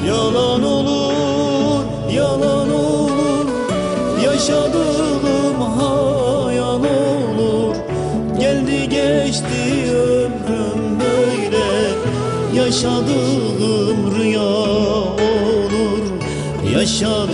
Yalan olur, yalan olur, yaşadığım hayal olur. Geldi geçti ömrüm böyle, yaşadığım rüya olur. Yaşadığım